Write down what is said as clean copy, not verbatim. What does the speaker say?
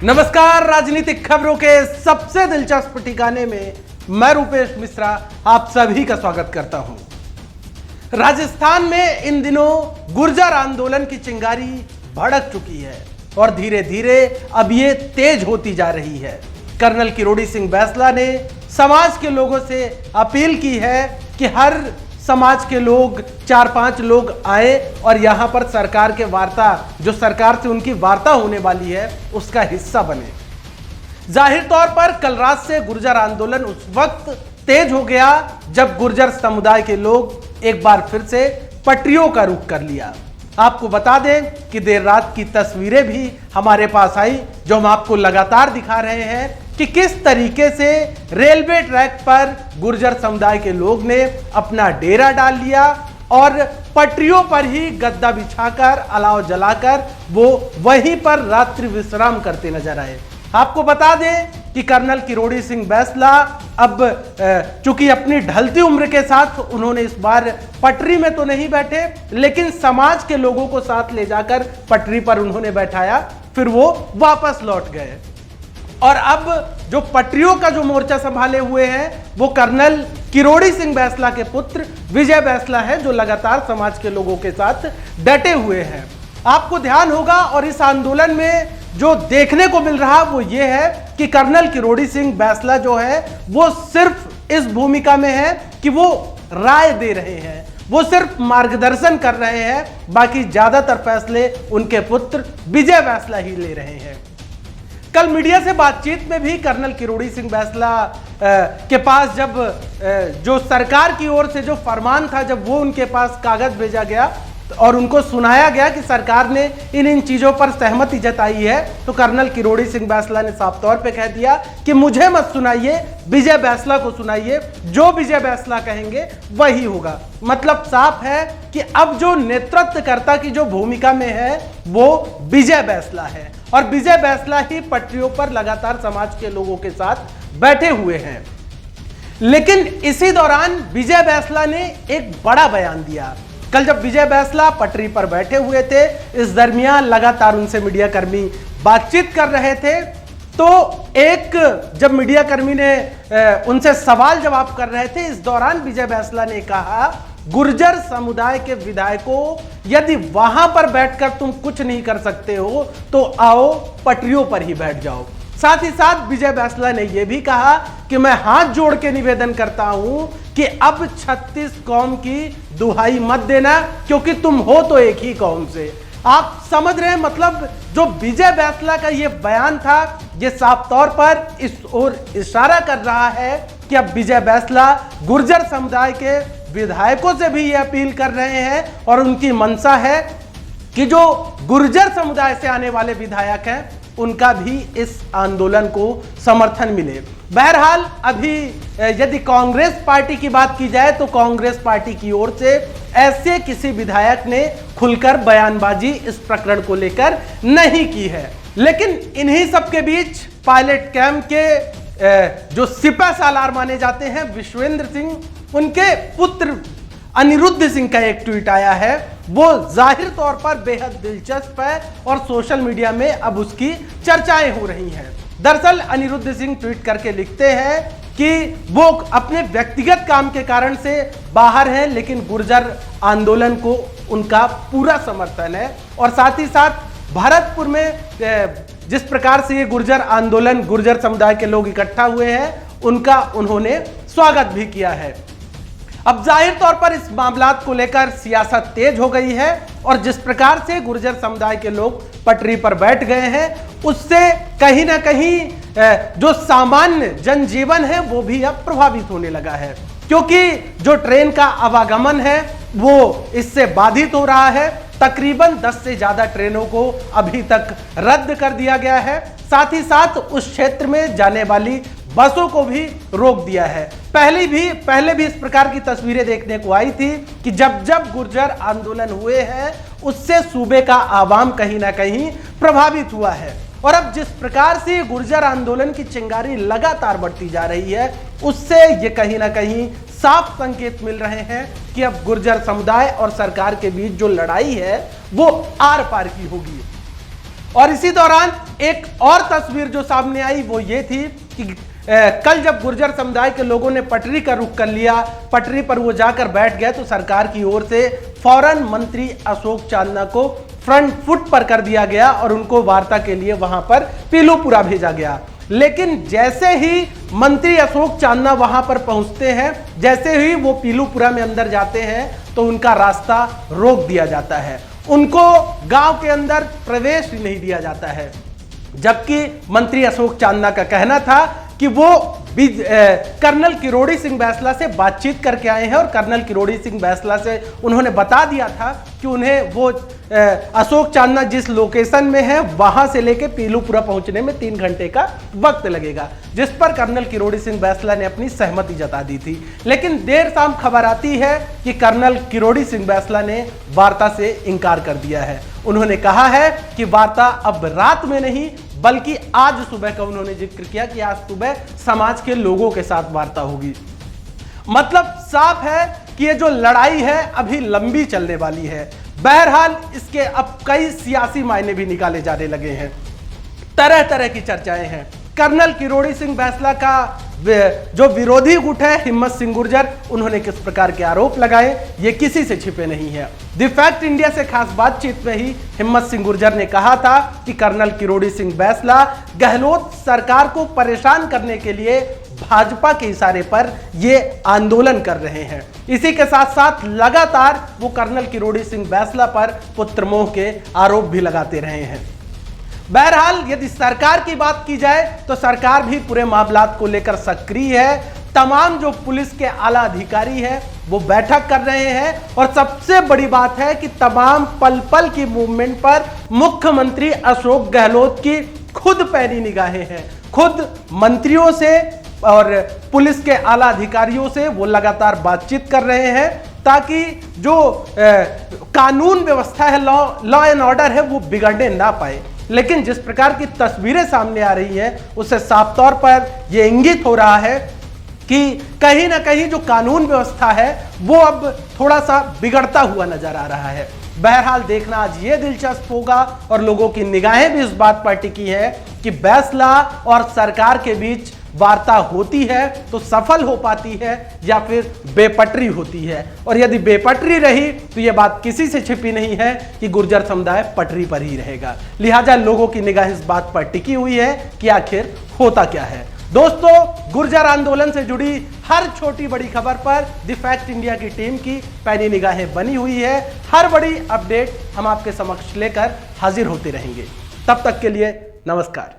नमस्कार, राजनीतिक खबरों के सबसे दिलचस्प ठिकाने में मैं रूपेश मिश्रा आप सभी का स्वागत करता हूं। राजस्थान में इन दिनों गुर्जर आंदोलन की चिंगारी भड़क चुकी है और धीरे धीरे अब ये तेज होती जा रही है। कर्नल किरोड़ी सिंह बैंसला ने समाज के लोगों से अपील की है कि हर समाज के लोग 4-5 लोग आए और यहां पर सरकार के वार्ता, जो सरकार से उनकी वार्ता होने वाली है, उसका हिस्सा बने। जाहिर तौर पर कल रात से गुर्जर आंदोलन उस वक्त तेज हो गया जब गुर्जर समुदाय के लोग एक बार फिर से पटरियों का रुख कर लिया। आपको बता दें कि देर रात की तस्वीरें भी हमारे पास आई, जो हम आपको लगातार दिखा रहे हैं कि किस तरीके से रेलवे ट्रैक पर गुर्जर समुदाय के लोग ने अपना डेरा डाल लिया और पटरियों पर ही गद्दा बिछाकर, अलाव जलाकर वो वहीं पर रात्रि विश्राम करते नजर आए। आपको बता दें कि कर्नल किरोड़ी सिंह बैंसला अब चूंकि अपनी ढलती उम्र के साथ उन्होंने इस बार पटरी में तो नहीं बैठे, लेकिन समाज के लोगों को साथ ले जाकर पटरी पर उन्होंने बैठाया, फिर वो वापस लौट गए। और अब जो पटरियों का जो मोर्चा संभाले हुए हैं वो कर्नल किरोड़ी सिंह बैंसला के पुत्र विजय बैंसला है, जो लगातार समाज के लोगों के साथ डटे हुए हैं। आपको ध्यान होगा और इस आंदोलन में जो देखने को मिल रहा वो ये है कि कर्नल किरोड़ी सिंह बैंसला जो है वो सिर्फ इस भूमिका में है कि वो राय दे रहे हैं, वो सिर्फ मार्गदर्शन कर रहे हैं, बाकी ज्यादातर फैसले उनके पुत्र विजय बैंसला ही ले रहे हैं। कल मीडिया से बातचीत में भी कर्नल किरोड़ी सिंह बैंसला के पास जब जो सरकार की ओर से जो फरमान था, जब वो उनके पास कागज भेजा गया और उनको सुनाया गया कि सरकार ने इन चीजों पर सहमति जताई है, तो कर्नल किरोड़ी सिंह बैंसला ने साफ तौर पे कह दिया कि मुझे मत सुनाइए, विजय बैंसला को सुनाइए, जो विजय बैंसला कहेंगे वही होगा। मतलब साफ है कि अब जो नेतृत्वकर्ता की जो भूमिका में है वो विजय बैंसला है और विजय बैंसला ही पटरियों पर लगातार समाज के लोगों के साथ बैठे हुए हैं। लेकिन इसी दौरान विजय बैंसला ने एक बड़ा बयान दिया। कल जब विजय बैंसला पटरी पर बैठे हुए थे, इस दरमियान लगातार उनसे मीडिया कर्मी बातचीत कर रहे थे, तो जब मीडिया कर्मी ने उनसे सवाल जवाब कर रहे थे, इस दौरान विजय बैंसला ने कहा, गुर्जर समुदाय के विधायकों, यदि वहां पर बैठकर तुम कुछ नहीं कर सकते हो तो आओ पटरियों पर ही बैठ जाओ। साथ ही साथ विजय बैंसला ने यह भी कहा कि मैं हाथ जोड़ के निवेदन करता हूं कि अब 36 कौम की दुहाई मत देना, क्योंकि तुम हो तो एक ही कौम से। आप समझ रहे हैं, मतलब जो विजय बैंसला का यह बयान था, यह साफ तौर पर इस ओर इशारा कर रहा है कि अब विजय बैंसला गुर्जर समुदाय के विधायकों से भी यह अपील कर रहे हैं और उनकी मंशा है कि जो गुर्जर समुदाय से आने वाले विधायक हैं उनका भी इस आंदोलन को समर्थन मिले। बहरहाल अभी यदि कांग्रेस पार्टी की बात की जाए तो कांग्रेस पार्टी की ओर से ऐसे किसी विधायक ने खुलकर बयानबाजी इस प्रकरण को लेकर नहीं की है। लेकिन इन्हीं सब के बीच पायलट कैंप के जो सिपह सालार माने जाते हैं विश्वेंद्र सिंह, उनके पुत्र अनिरुद्ध सिंह का एक ट्वीट आया है, वो जाहिर तौर पर बेहद दिलचस्प है और सोशल मीडिया में अब उसकी चर्चाएं हो रही हैं। दरअसल अनिरुद्ध सिंह ट्वीट करके लिखते हैं कि वो अपने व्यक्तिगत काम के कारण से बाहर हैं, लेकिन गुर्जर आंदोलन को उनका पूरा समर्थन है और साथ ही साथ भरतपुर में जिस प्रकार से ये गुर्जर आंदोलन, गुर्जर समुदाय के लोग इकट्ठा हुए हैं, उनका उन्होंने स्वागत भी किया है। अब जाहिर तौर पर इस मामलात को लेकर सियासत तेज हो गई है और जिस प्रकार से गुर्जर समुदाय के लोग पटरी पर बैठ गए हैं, उससे कहीं ना कहीं जो सामान्य जनजीवन है वो भी अब प्रभावित होने लगा है, क्योंकि जो ट्रेन का आवागमन है वो इससे बाधित हो रहा है। तकरीबन 10 से ज्यादा ट्रेनों को अभी तक रद्द कर दिया गया है। साथ ही साथ उस क्षेत्र में जाने वाली बसों को भी रोक दिया है। पहले भी इस प्रकार की तस्वीरें देखने को आई थी कि जब गुर्जर आंदोलन हुए हैं उससे सूबे का आवाम कहीं ना कहीं प्रभावित हुआ है और अब जिस प्रकार से गुर्जर आंदोलन की चिंगारी लगातार बढ़ती जा रही है, उससे ये कहीं ना कहीं साफ संकेत मिल रहे हैं कि अब गुर्जर समुदाय और सरकार के बीच जो लड़ाई है वो आर पार की होगी। और इसी दौरान एक और तस्वीर जो सामने आई वो ये थी कि कल जब गुर्जर समुदाय के लोगों ने पटरी का रुख कर लिया, पटरी पर वो जाकर बैठ गए, तो सरकार की ओर से फौरन मंत्री अशोक चांदना को फ्रंट फुट पर कर दिया गया और उनको वार्ता के लिए वहां पर पीलूपुरा भेजा गया। लेकिन जैसे ही मंत्री अशोक चांदना वहां पर पहुंचते हैं, जैसे ही वो पीलूपुरा में अंदर जाते हैं, तो उनका रास्ता रोक दिया जाता है, उनको गांव के अंदर प्रवेश नहीं दिया जाता है। जबकि मंत्री अशोक चांदना का कहना था कि वो कर्नल किरोड़ी सिंह बैंसला से बातचीत करके आए हैं और कर्नल किरोड़ी सिंह बैंसला से उन्होंने बता दिया था कि उन्हें वो अशोक चांदना जिस लोकेशन में है वहां से लेके पीलूपुरा पहुंचने में 3 घंटे का वक्त लगेगा, जिस पर कर्नल किरोड़ी सिंह बैंसला ने अपनी सहमति जता दी थी। लेकिन देर शाम खबर आती है कि कर्नल किरोड़ी सिंह बैंसला ने वार्ता से इनकार कर दिया है। उन्होंने कहा है कि वार्ता अब रात में नहीं बल्कि आज सुबह का उन्होंने जिक्र किया कि आज सुबह समाज के लोगों के साथ वार्ता होगी। मतलब साफ है कि ये जो लड़ाई है अभी लंबी चलने वाली है। बहरहाल इसके अब कई सियासी मायने भी निकाले जाने लगे हैं, तरह तरह की चर्चाएं हैं। कर्नल किरोड़ी सिंह बैंसला का जो विरोधी गुट है हिम्मत सिंह गुर्जर, उन्होंने किस प्रकार के आरोप लगाए ये किसी से छिपे नहीं है। द फैक्ट इंडिया से खास बातचीत में ही हिम्मत सिंह गुर्जर ने कहा था कि कर्नल किरोड़ी सिंह बैंसला गहलोत सरकार को परेशान करने के लिए भाजपा के इशारे पर ये आंदोलन कर रहे हैं। इसी के साथ साथ लगातार वो कर्नल किरोड़ी सिंह बैंसला पर पुत्रमोह के आरोप भी लगाते रहे हैं। बहरहाल यदि सरकार की बात की जाए तो सरकार भी पूरे मामलात को लेकर सक्रिय है। तमाम जो पुलिस के आला अधिकारी हैं वो बैठक कर रहे हैं और सबसे बड़ी बात है कि तमाम पल पल की मूवमेंट पर मुख्यमंत्री अशोक गहलोत की खुद पैनी निगाहें हैं। खुद मंत्रियों से और पुलिस के आला अधिकारियों से वो लगातार बातचीत कर रहे हैं ताकि जो कानून व्यवस्था है, लॉ एंड ऑर्डर है, वो बिगड़ने ना पाए। लेकिन जिस प्रकार की तस्वीरें सामने आ रही हैं उससे साफ तौर पर यह इंगित हो रहा है कि कहीं ना कहीं जो कानून व्यवस्था है वो अब थोड़ा सा बिगड़ता हुआ नजर आ रहा है। बहरहाल देखना आज ये दिलचस्प होगा और लोगों की निगाहें भी इस बात पर टिकी है कि बैंसला और सरकार के बीच वार्ता होती है तो सफल हो पाती है या फिर बेपटरी होती है। और यदि बेपटरी रही तो यह बात किसी से छिपी नहीं है कि गुर्जर समुदाय पटरी पर ही रहेगा। लिहाजा लोगों की निगाह इस बात पर टिकी हुई है कि आखिर होता क्या है। दोस्तों, गुर्जर आंदोलन से जुड़ी हर छोटी बड़ी खबर पर द फैक्ट इंडिया की टीम की पैनी निगाहें बनी हुई है। हर बड़ी अपडेट हम आपके समक्ष लेकर हाजिर होते रहेंगे। तब तक के लिए नमस्कार।